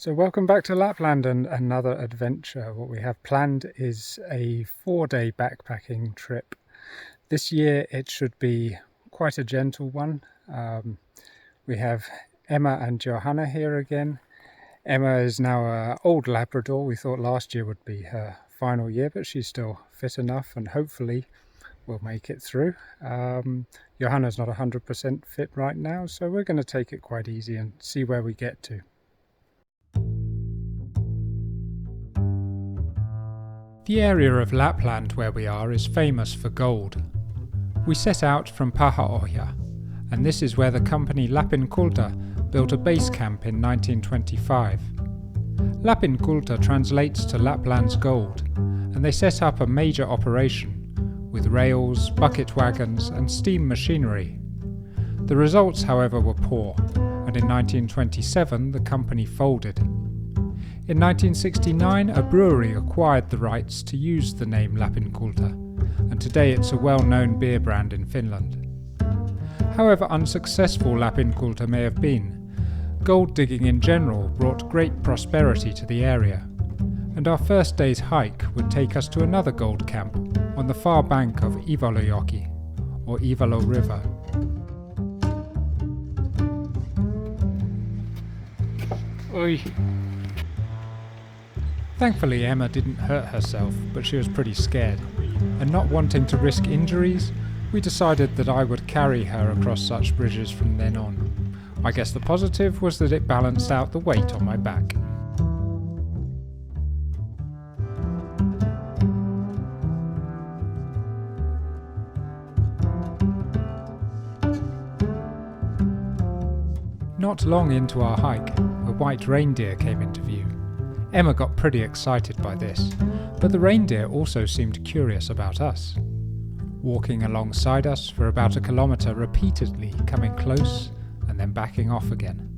So welcome back to Lapland and another adventure. What we have planned is a 4-day backpacking trip. This year it should be quite a gentle one. We have Emma and Johanna here again. Emma is now an old Labrador. We thought last year would be her final year, but she's still fit enough and hopefully will make it through. Johanna's not 100% fit right now, so we're going to take it quite easy and see where we get to. The area of Lapland where we are is famous for gold. We set out from Pahaoja, and this is where the company Lapinkulta built a base camp in 1925. Lapinkulta translates to Lapland's gold, and they set up a major operation with rails, bucket wagons and steam machinery. The results, however, were poor, and in 1927 the company folded. In 1969, a brewery acquired the rights to use the name Lapinkulta, and today it's a well-known beer brand in Finland. However unsuccessful Lapinkulta may have been, gold digging in general brought great prosperity to the area, and our first day's hike would take us to another gold camp on the far bank of Ivalojoki, or Ivalo River. Oi. Thankfully Emma didn't hurt herself, but she was pretty scared, and not wanting to risk injuries, we decided that I would carry her across such bridges from then on. I guess the positive was that it balanced out the weight on my back. Not long into our hike, a white reindeer came into view. Emma got pretty excited by this, but the reindeer also seemed curious about us, walking alongside us for about a kilometre, repeatedly coming close and then backing off again.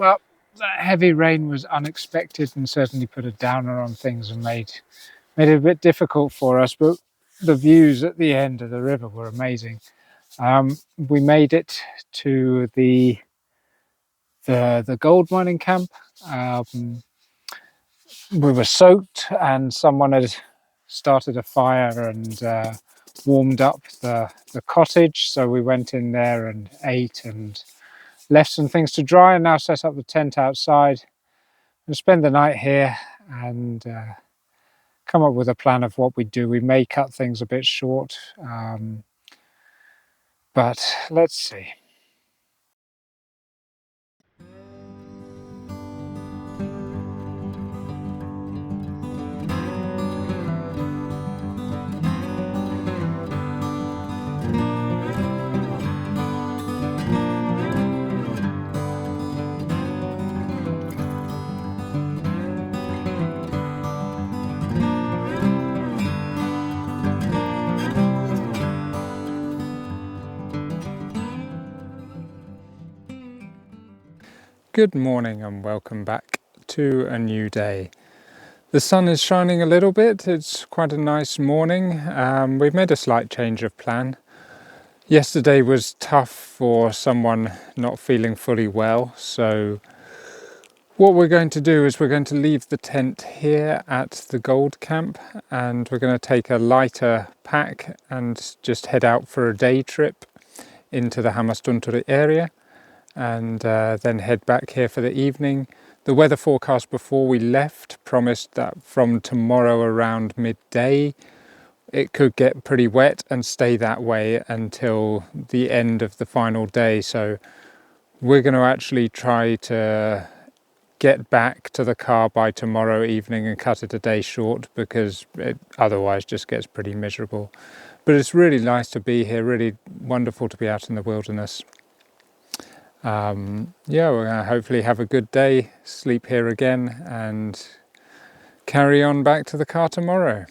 Well, that heavy rain was unexpected and certainly put a downer on things and made it a bit difficult for us, but the views at the end of the river were amazing. We made it to the gold mining camp. We were soaked and someone had started a fire and warmed up the cottage, so we went in there and ate and left some things to dry, and now set up the tent outside and spend the night here and come up with a plan of what we do. We may cut things a bit short, but let's see. Good morning and welcome back to a new day. The sun is shining a little bit. It's quite a nice morning. We've made a slight change of plan. Yesterday was tough for someone not feeling fully well, so what we're going to do is we're going to leave the tent here at the gold camp and we're going to take a lighter pack and just head out for a day trip into the Hammastunturi area and then head back here for the evening. The weather forecast before we left promised that from tomorrow around midday it could get pretty wet and stay that way until the end of the final day. So we're going to actually try to get back to the car by tomorrow evening and cut it a day short, because it otherwise just gets pretty miserable. But it's really nice to be here, really wonderful to be out in the wilderness. Yeah, we're going to hopefully have a good day, sleep here again and carry on back to the car tomorrow.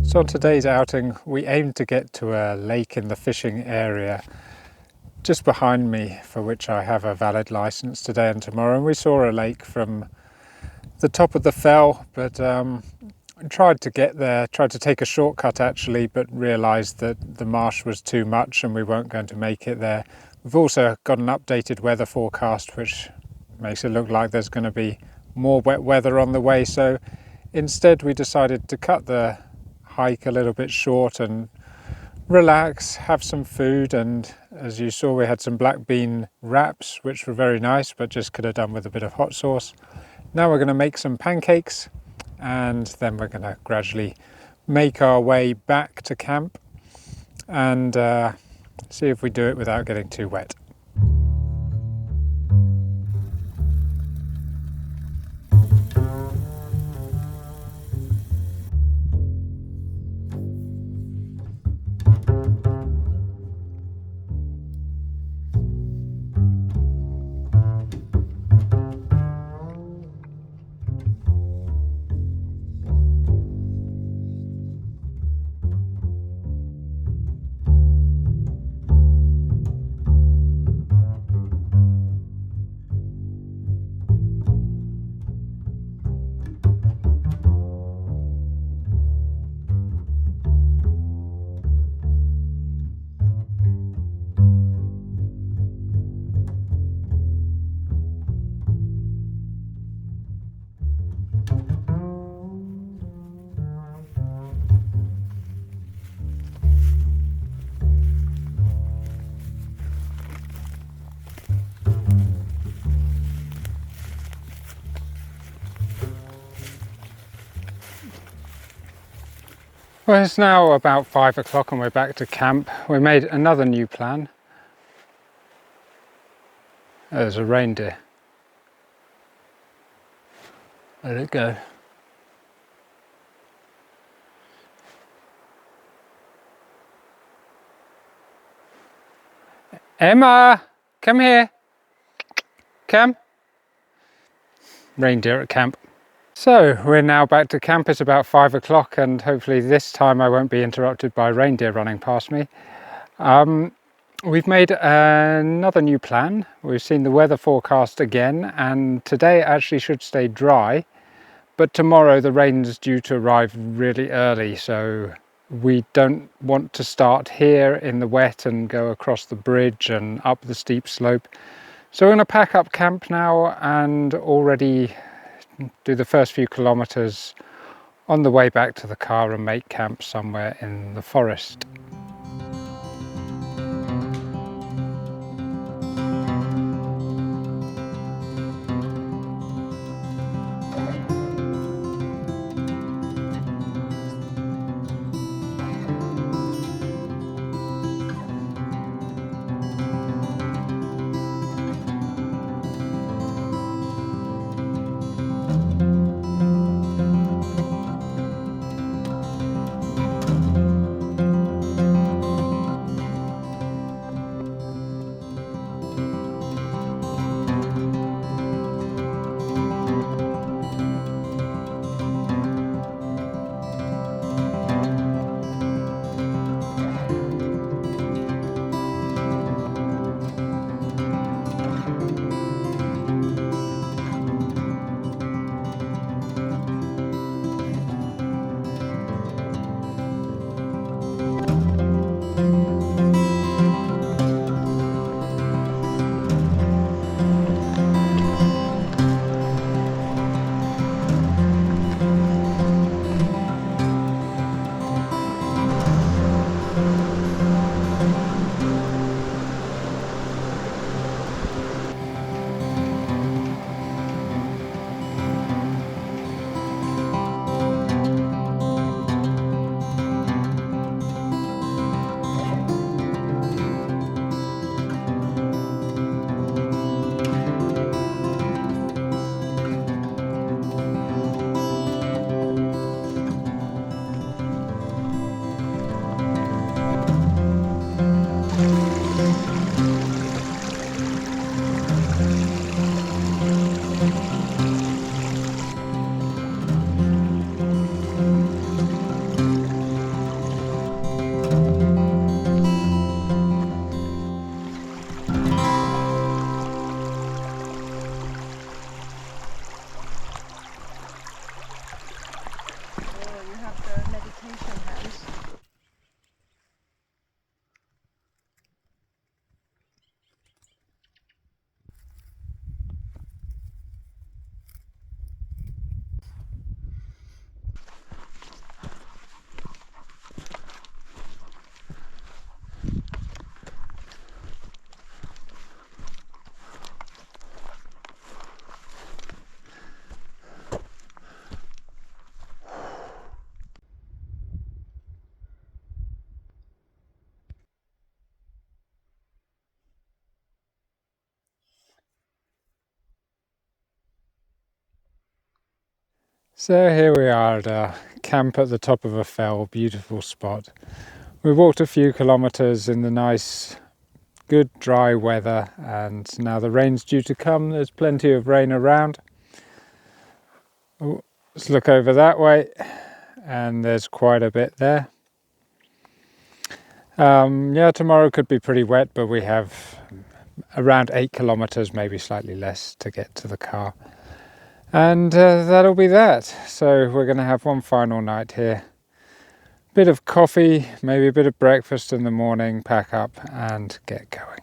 So on today's outing, we aimed to get to a lake in the fishing area just behind me, for which I have a valid license today and tomorrow, and we saw a lake from the top of the fell, but tried to get there, tried to take a shortcut actually, but realised that the marsh was too much and we weren't going to make it there. We've also got an updated weather forecast which makes it look like there's going to be more wet weather on the way, so instead we decided to cut the hike a little bit short and relax, have some food, and as you saw we had some black bean wraps which were very nice but just could have done with a bit of hot sauce. Now we're going to make some pancakes and then we're going to gradually make our way back to camp and see if we do it without getting too wet. Well, it's now about 5 o'clock and we're back to camp. We made another new plan. There's a reindeer. Let it go. Emma, come here. Come. Reindeer at camp. So we're now back to camp. It's about 5 o'clock and hopefully this time I won't be interrupted by reindeer running past me. We've made another new plan. We've seen the weather forecast again and today it actually should stay dry, but tomorrow the rain is due to arrive really early, so we don't want to start here in the wet and go across the bridge and up the steep slope. So we're going to pack up camp now and already do the first few kilometers on the way back to the car and make camp somewhere in the forest. So here we are at a camp at the top of a fell, beautiful spot. We walked a few kilometres in the nice, good dry weather, and now the rain's due to come. There's plenty of rain around. Oh, let's look over that way, and there's quite a bit there. Yeah, tomorrow could be pretty wet, but we have around 8 kilometres, maybe slightly less, to get to the car. And that'll be that. So we're going to have one final night here. Bit of coffee, maybe a bit of breakfast in the morning, pack up and get going.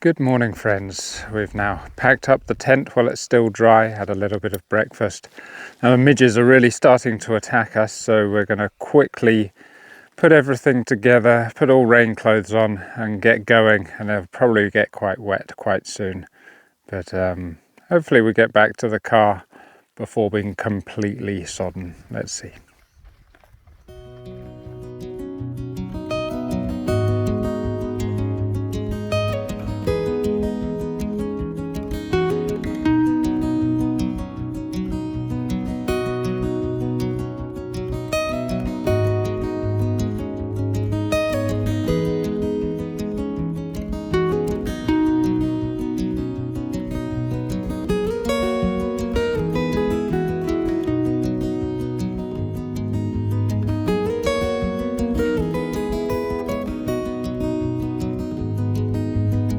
Good morning, friends. We've now packed up the tent while it's still dry, had a little bit of breakfast. Now the midges are really starting to attack us, so we're going to quickly put everything together, put all rain clothes on and get going, and they'll probably get quite wet quite soon. But hopefully we get back to the car before being completely sodden. Let's see.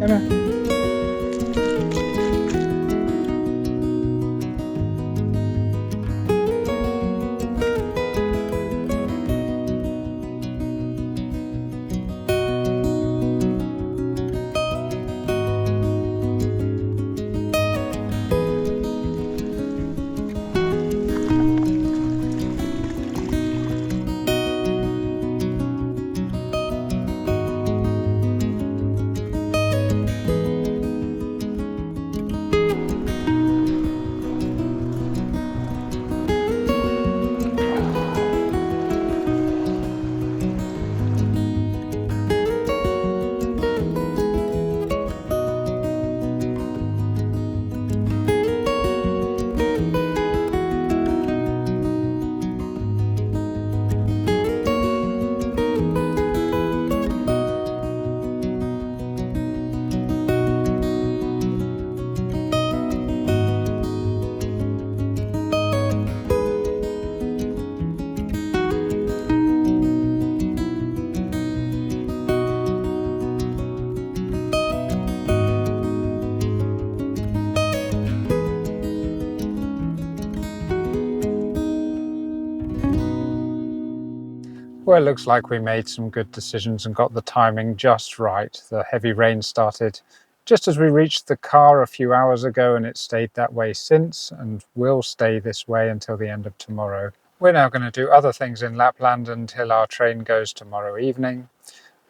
Emma. Well, it looks like we made some good decisions and got the timing just right. The heavy rain started just as we reached the car a few hours ago, and it stayed that way since and will stay this way until the end of tomorrow. We're now going to do other things in Lapland until our train goes tomorrow evening.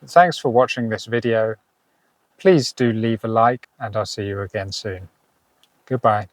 Thanks for watching this video. Please do leave a like, and I'll see you again soon. Goodbye.